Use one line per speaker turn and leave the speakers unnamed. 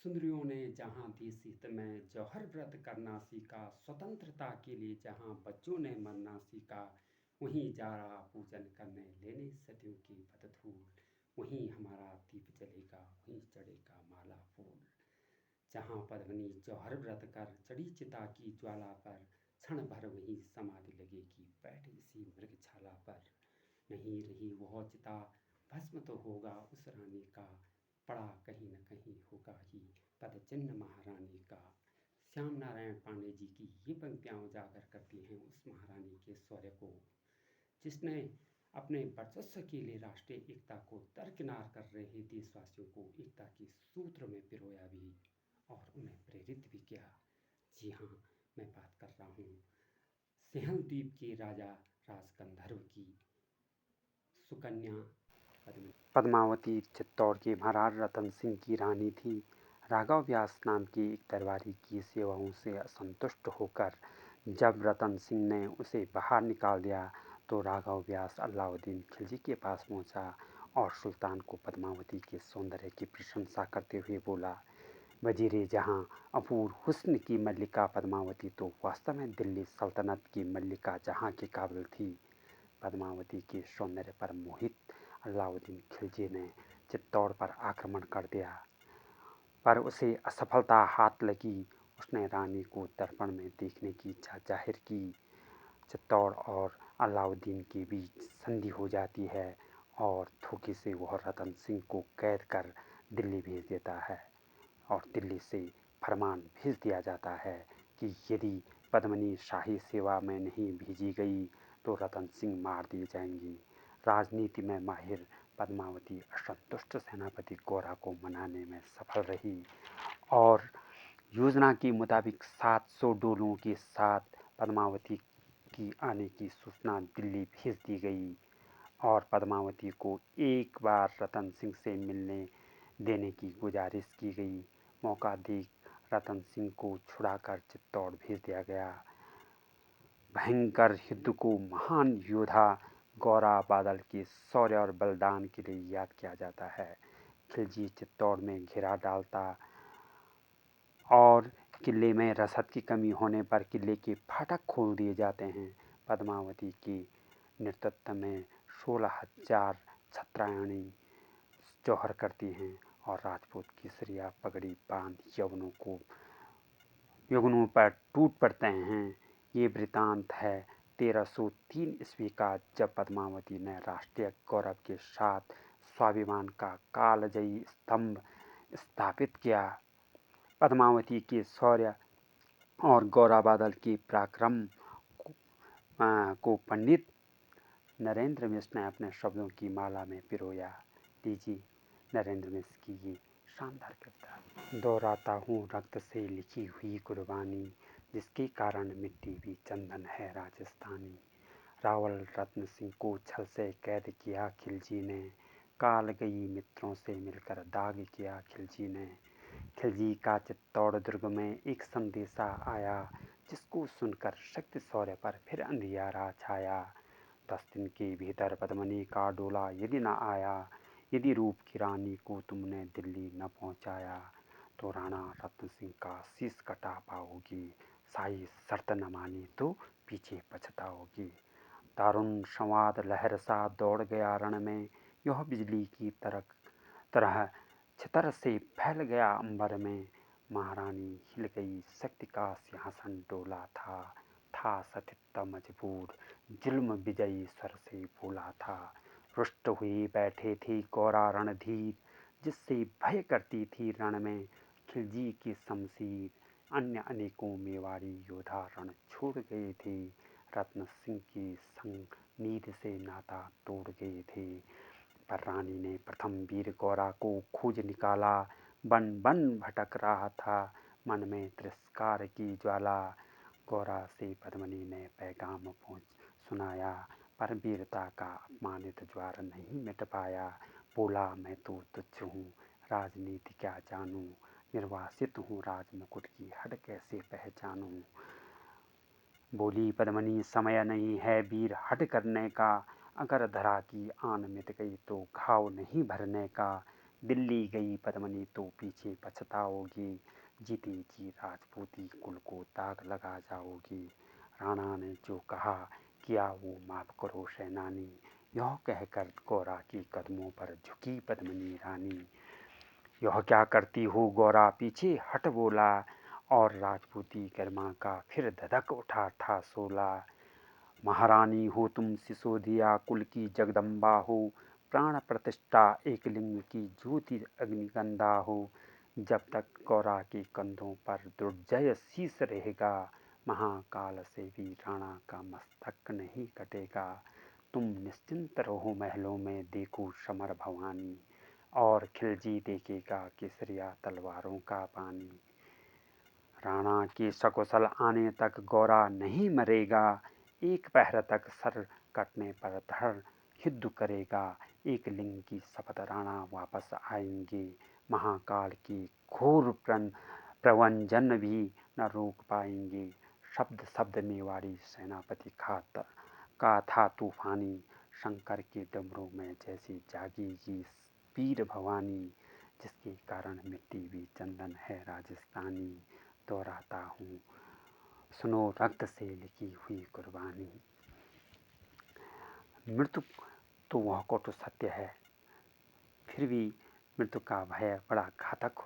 सुंदरियों ने जहाँ देश हित में जौहर व्रत करना सीखा, स्वतंत्रता के लिए जहाँ बच्चों ने मरना सीखा, वहीं जा रहा पूजन करने लेने सदियों की पतधूल। वहीं हमारा दीप जलेगा, वहीं चढ़ेगा माला फूल। जहाँ पद्मनी जौहर व्रत कर चढ़ी चिता की ज्वाला पर, क्षण भर वहीं समाधि लगेगी बैठ इसी मृगछाला पर। नहीं रही वह चिता, भस्म तो होगा उस रानी का, पड़ा कहीं न कहीं होगा ही पद चिन्ह महारानी का। श्याम नारायण पांडे जी की ये पंक्तियाँ उजागर करती हैं उस महारानी के शौर्य को, जिसने अपने वर्चस्व के लिए राष्ट्रीय एकता को दरकिनार कर रहे देशवासियों को एकता के सूत्र में पिरोया भी और उन्हें प्रेरित भी किया। जी हाँ, मैं बात कर रहा हूँ सिंहल द्वीप के राजा राजगंधर्व की सुकन्या पद्मावती। चित्तौड़ के महाराज रतन सिंह की रानी थी। राघव व्यास नाम के एक दरबारी की सेवाओं से असंतुष्ट होकर जब रतन सिंह ने उसे बाहर निकाल दिया तो राघव व्यास अलाउद्दीन खिलजी के पास पहुंचा और सुल्तान को पद्मावती के सौंदर्य की प्रशंसा करते हुए बोला, वजीरे जहाँ अपूर्व हुस्न की मल्लिका पद्मावती तो वास्तव में दिल्ली सल्तनत की मल्लिका जहाँ के काबिल थी। पद्मावती के सौंदर्य पर मोहित अलाउद्दीन खिलजी ने चित्तौड़ पर आक्रमण कर दिया, पर उसे असफलता हाथ लगी। उसने रानी को दर्पण में देखने की इच्छा जाहिर की। चित्तौड़ और अलाउद्दीन के बीच संधि हो जाती है और धोखे से वह रतन सिंह को कैद कर दिल्ली भेज देता है और दिल्ली से फरमान भेज दिया जाता है कि यदि पद्मनी शाही सेवा में नहीं भेजी गई तो रतन सिंह मार दी जाएंगी। राजनीति में माहिर पद्मावती असंतुष्ट सेनापति गौरा को मनाने में सफल रही और योजना के मुताबिक 700 डोलों के साथ पद्मावती की आने की सूचना दिल्ली भेज दी गई और पद्मावती को एक बार रतन सिंह से मिलने देने की गुजारिश की गई। मौका देख रतन सिंह को छुड़ाकर चित्तौड़ भेज दिया गया। भयंकर युद्ध को महान योद्धा गौरा बादल के शौर्य और बलिदान के लिए याद किया जाता है। खिलजी चित्तौड़ में घेरा डालता और किले में रसद की कमी होने पर किले के फाटक खोल दिए जाते हैं। पद्मावती के नेतृत्व में 16,000 छत्रायणी जौहर करती हैं और राजपूत केसरिया पगड़ी बांध यवनों पर टूट पड़ते हैं। ये वृतांत है 1303 ईस्वी का, जब पद्मावती ने राष्ट्रीय गौरव के साथ स्वाभिमान का कालजयी स्तंभ स्थापित किया। पद्मावती के शौर्य और गौरा बादल के पराक्रम को पंडित नरेंद्र मिश्र ने अपने शब्दों की माला में पिरोया। लीजिए नरेंद्र मिश्र की ये शानदार कविता। दोहराता हूँ रक्त से लिखी हुई कुर्बानी, जिसके कारण मिट्टी भी चंदन है राजस्थानी। रावल रत्न सिंह को छल से कैद किया खिलजी ने, काल गई मित्रों से मिलकर दाग किया खिलजी ने। खिलजी का चित्तौड़ दुर्ग में एक संदेशा आया, जिसको सुनकर शक्ति शौर्य पर फिर अंधियारा छाया। 10 दिन के भीतर पद्मनी का डोला यदि न आया, यदि रूप की रानी को तुमने दिल्ली न पहुंचाया, तो राणा रतन सिंह का शीश कटा पाओगी। शाही शर्त न मानी तो पीछे पछताओगी। दारुण संवाद लहर सा दौड़ गया रण में, यह बिजली की तरह छितर से फैल गया अंबर में। महारानी हिल गई, शक्ति का सिंहासन डोला था सतित्व मजबूर, जुल्म विजयी स्वर से बोला था। रुष्ट हुए बैठे थे गौरा रणधीर, जिससे भय करती थी रण में खिलजी की शमशीर। अन्य अनेकों मेवाड़ी योद्धा रण छोड़ गए थे, रत्न सिंह के संग नीर से नाता तोड़ गए थे। पर रानी ने प्रथम वीर गौरा को खोज निकाला, बन बन भटक रहा था मन में तिरस्कार की ज्वाला। गौरा से पद्मनी ने पैगाम सुनाया, पर वीरता का अपमानित ज्वार नहीं मिट पाया। बोला मैं तो तुच्छ हूँ, राजनीति क्या जानूँ, निर्वासित हूँ राजमुकुट की हद कैसे पहचानूँ। बोली पद्मनी समय नहीं है वीर हट करने का, अगर धरा की आन मिट गई तो घाव नहीं भरने का। दिल्ली गई पद्मिनी तो पीछे पछताओगी, जीते जी राजपूती कुल को दाग लगा जाओगी। राणा ने जो कहा किया वो माफ करो सेनानी, यह कहकर गौरा के कदमों पर झुकी पद्मिनी रानी। यह क्या करती हो गौरा पीछे हट बोला, और राजपूती गरिमा का फिर धधक उठा था शोला। महारानी हो तुम सिसोदिया कुल की जगदम्बा हो, प्राण प्रतिष्ठा एक लिंग की ज्योति अग्निगंधा हो। जब तक गौरा के कंधों पर दुर्जय शीश रहेगा, महाकाल से भी राणा का मस्तक नहीं कटेगा। तुम निश्चिंत रहो महलों में देखो समर भवानी, और खिलजी देखेगा केसरिया तलवारों का पानी। राणा के सकुशल आने तक गौरा नहीं मरेगा, एक पहर तक सर कटने पर धड़ युद्ध करेगा। एक लिंग की शपथ राणा वापस आएंगे, महाकाल की घोर प्रवंजन भी न रोक पाएंगे। शब्द शब्द मेवाड़ी सेनापति का था तूफानी, शंकर के डमरू में जैसे जागेगी वीर भवानी। जिसके कारण मिट्टी भी चंदन है राजस्थानी, दोहराता हूँ सुनो रक्त से लिखी हुई कुर्बानी। मृत्यु तो वह को तो सत्य है, फिर भी मृत्यु का भय बड़ा घातक